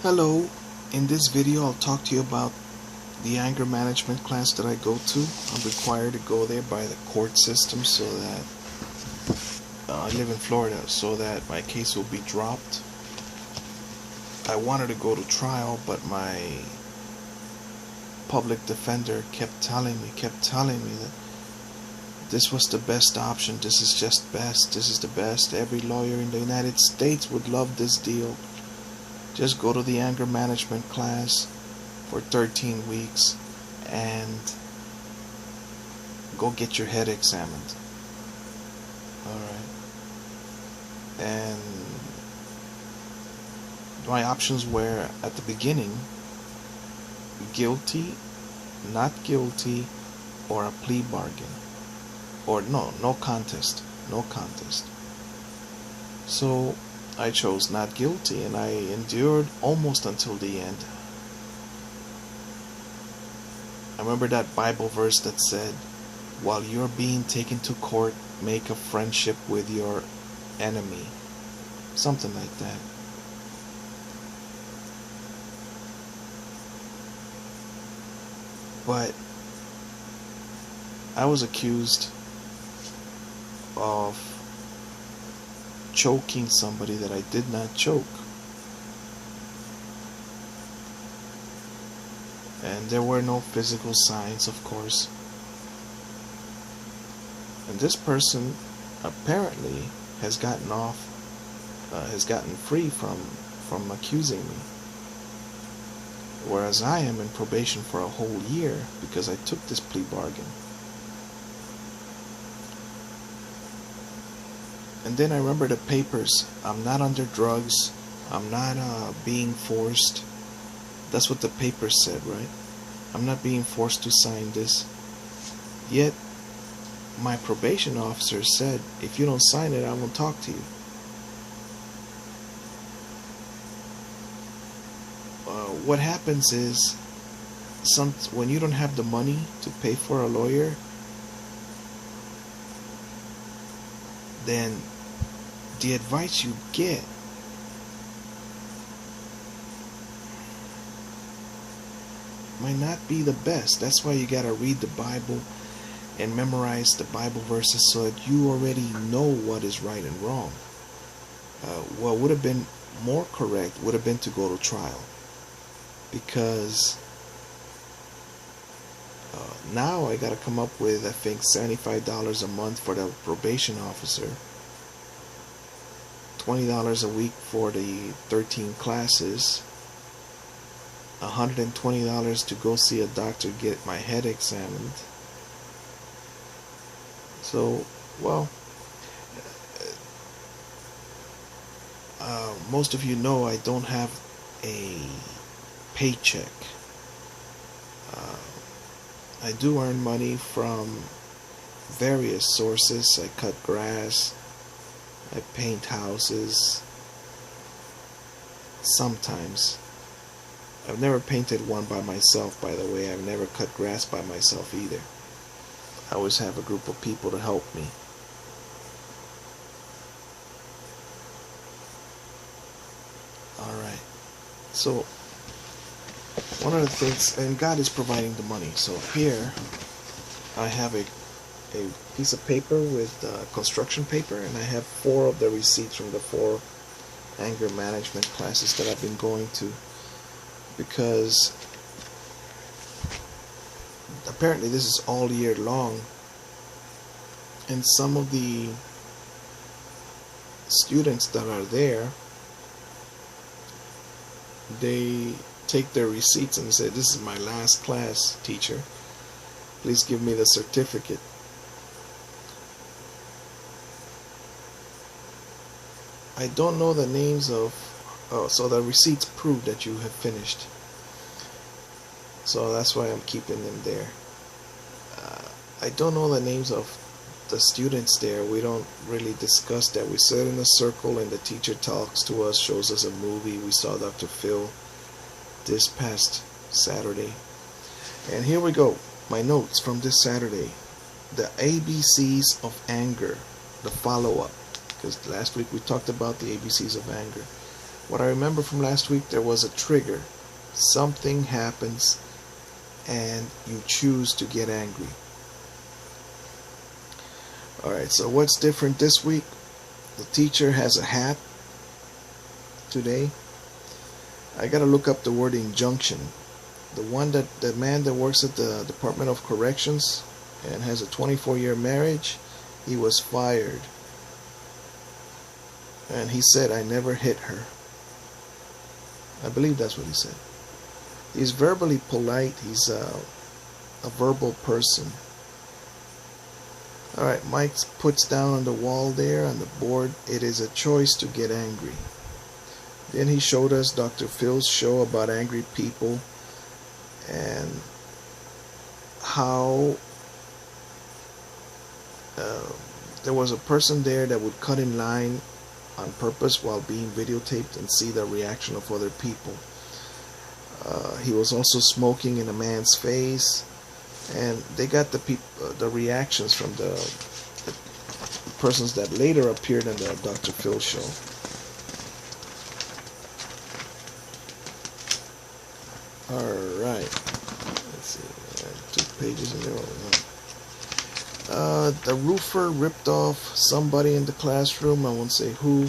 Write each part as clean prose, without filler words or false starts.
Hello, in this video I'll talk to you about the anger management class that I go to. I'm required to go there by the court system so that I live in Florida, so that my case will be dropped. I wanted to go to trial, but my public defender kept telling me that this was the best option, this is just best, this is the best, every lawyer in the United States would love this deal. Just go to the anger management class for 13 weeks and go get your head examined. Alright. And my options were, at the beginning, guilty, not guilty, or a plea bargain. Or no contest. No contest. So I chose not guilty, and I endured almost until the end. I remember that Bible verse that said, while you're being taken to court, make a friendship with your enemy. Something like that. But I was accused of choking somebody that I did not choke. And there were no physical signs, of course. And this person apparently has gotten free from accusing me. Whereas I am in probation for a whole year because I took this plea bargain. And then I remember the papers. I'm not under drugs. I'm not being forced. That's what the paper said, right? I'm not being forced to sign this. Yet, my probation officer said, if you don't sign it, I won't talk to you. What happens is, when you don't have the money to pay for a lawyer, then the advice you get might not be the best. That's why you gotta read the Bible and memorize the Bible verses so that you already know what is right and wrong. What would have been more correct would have been to go to trial, because now I gotta come up with, I think, $75 a month for the probation officer, $20 a week for the 13 classes, $120 to go see a doctor, get my head examined. So, well, most of you know I don't have a paycheck. I do earn money from various sources. I cut grass, I paint houses, sometimes. I've never painted one by myself, by the way. I've never cut grass by myself either. I always have a group of people to help me. Alright. So, one of the things, and God is providing the money. So here, I have a piece of paper with construction paper, and I have 4 of the receipts from the 4 anger management classes that I've been going to, because apparently this is all year long, and some of the students that are there, they take their receipts and say, this is my last class, teacher, please give me the certificate. I don't know the names of, so the receipts prove that you have finished, so that's why I'm keeping them there. I don't know the names of the students there. We don't really discuss that. We sit in a circle and the teacher talks to us, shows us a movie. We saw Dr. Phil this past Saturday. And here we go, my notes from this Saturday. The ABCs of anger, the follow-up, because last week we talked about the ABCs of anger. What I remember from last week, there was a trigger. Something happens and you choose to get angry. Alright, so what's different this week? The teacher has a hat today. I gotta look up the word injunction. The man that works at the Department of Corrections and has a 24-year marriage, he was fired. And he said, I never hit her. I believe that's what he said. He's verbally polite. He's a verbal person. Alright, Mike puts down on the wall there, on the board, it is a choice to get angry. Then he showed us Dr. Phil's show about angry people and how there was a person there that would cut in line on purpose while being videotaped and see the reaction of other people. He was also smoking in a man's face, and they got the reactions from the persons that later appeared in the Dr. Phil show. Alright, let's see, 2 pages in there. The roofer ripped off somebody in the classroom, I won't say who.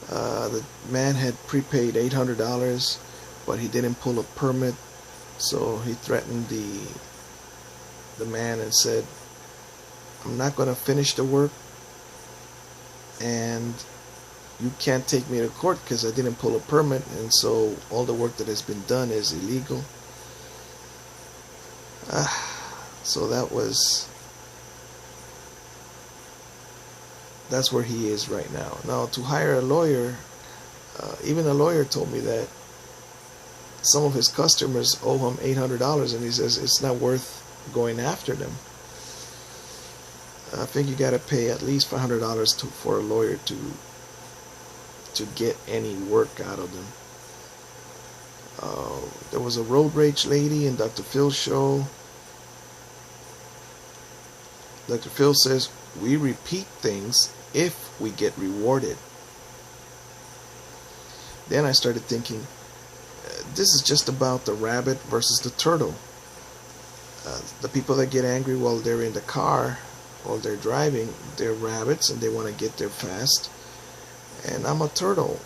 The man had prepaid $800, but he didn't pull a permit, so he threatened the man and said, I'm not going to finish the work, and you can't take me to court because I didn't pull a permit, and so all the work that has been done is illegal. So that's where he is right now. Now, to hire a lawyer, even a lawyer told me that some of his customers owe him $800, and he says it's not worth going after them. I think you got to pay at least $500 for a lawyer to get any work out of them. There was a road rage lady in Dr. Phil's show. Dr. Phil says we repeat things if we get rewarded. Then I started thinking, this is just about the rabbit versus the turtle. The people that get angry while they're in the car, while they're driving, they're rabbits and they want to get there fast. And I'm a turtle.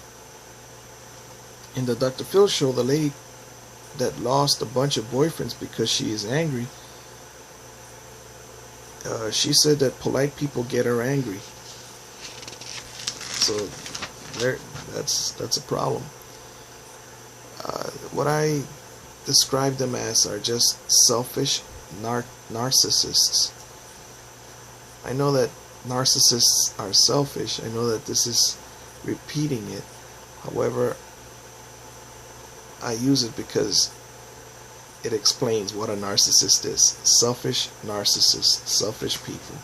In the Dr. Phil show, the lady that lost a bunch of boyfriends because she is angry, she said that polite people get her angry. So that's a problem. What I describe them as are just selfish narcissists. I know that narcissists are selfish. I know that this is repeating it. However, I use it because it explains what a narcissist is. Selfish narcissists, selfish people.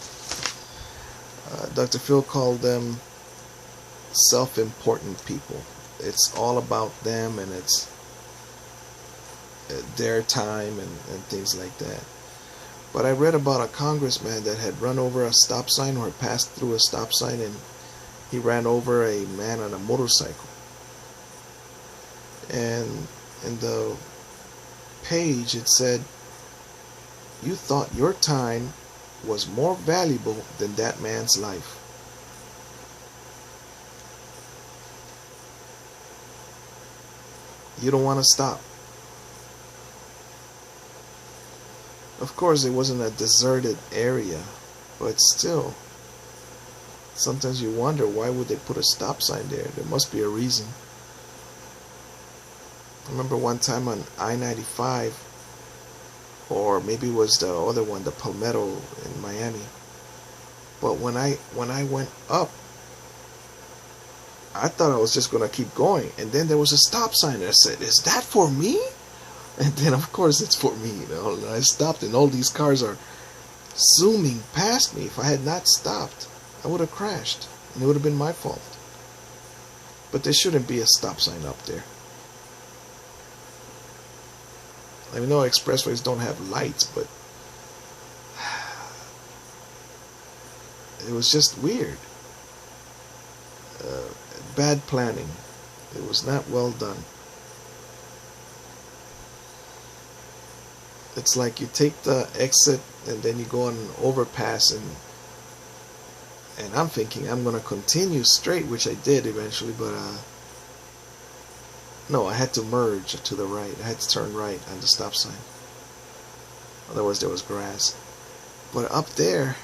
Dr. Phil called them self-important people. It's all about them, and it's their time and things like that. But I read about a congressman that had run over a stop sign or passed through a stop sign, and he ran over a man on a motorcycle. And in the page it said, you thought your time was more valuable than that man's life. You don't want to stop. Of course, it wasn't a deserted area, but still, sometimes you wonder, why would they put a stop sign there? There must be a reason. I remember one time on I-95, or maybe it was the other one, the Palmetto in Miami. But when I went up, I thought I was just going to keep going, and then there was a stop sign, and I said, is that for me? And then of course it's for me, and I stopped, and all these cars are zooming past me. If I had not stopped, I would have crashed, and it would have been my fault. But there shouldn't be a stop sign up there. I know expressways don't have lights, but it was just weird. Bad planning. It was not well done. It's like you take the exit and then you go on an overpass, and I'm thinking I'm gonna continue straight, which I did eventually, but no, I had to merge to the right. I had to turn right on the stop sign. Otherwise there was grass. But up there,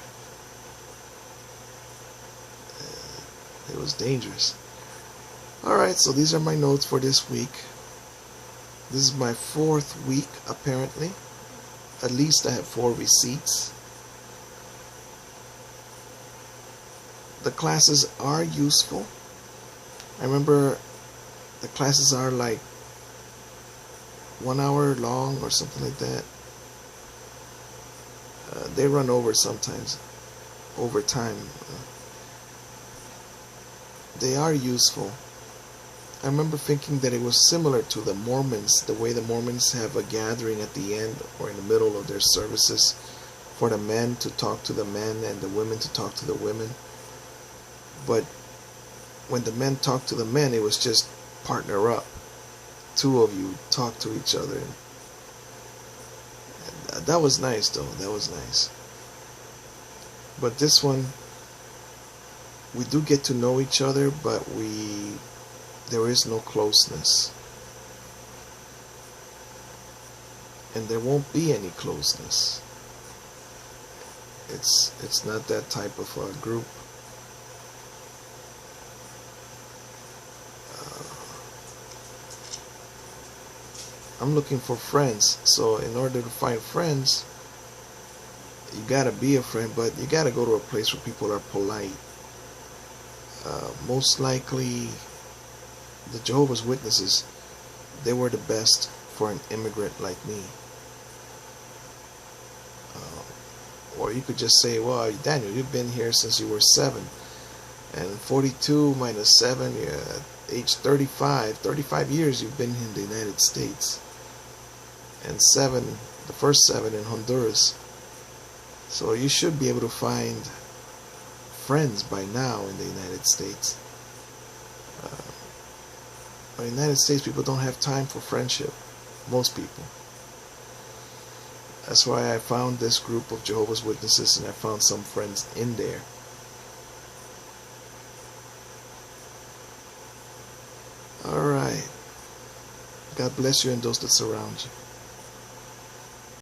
it was dangerous. Alright, so these are my notes for this week. This is my 4th week, apparently. At least I have 4 receipts. The classes are useful. I remember the classes are like 1 hour long or something like that. They run over sometimes, over time. They are useful. I remember thinking that it was similar to the Mormons, the way the Mormons have a gathering at the end or in the middle of their services for the men to talk to the men and the women to talk to the women. But when the men talked to the men, it was just partner up. 2 of you talk to each other. And that was nice, though. That was nice. But this one, we do get to know each other, but there is no closeness. And there won't be any closeness. It's not that type of a group. I'm looking for friends, so in order to find friends, you gotta be a friend, but you gotta go to a place where people are polite. Most likely, the Jehovah's Witnesses, they were the best for an immigrant like me. Or you could just say, well, Daniel, you've been here since you were 7, and 42 minus 7, you're at age 35 years you've been in the United States, and the first 7 in Honduras. So you should be able to find friends by now in the United States. In the United States, people don't have time for friendship. Most people. That's why I found this group of Jehovah's Witnesses, and I found some friends in there. Alright. God bless you and those that surround you.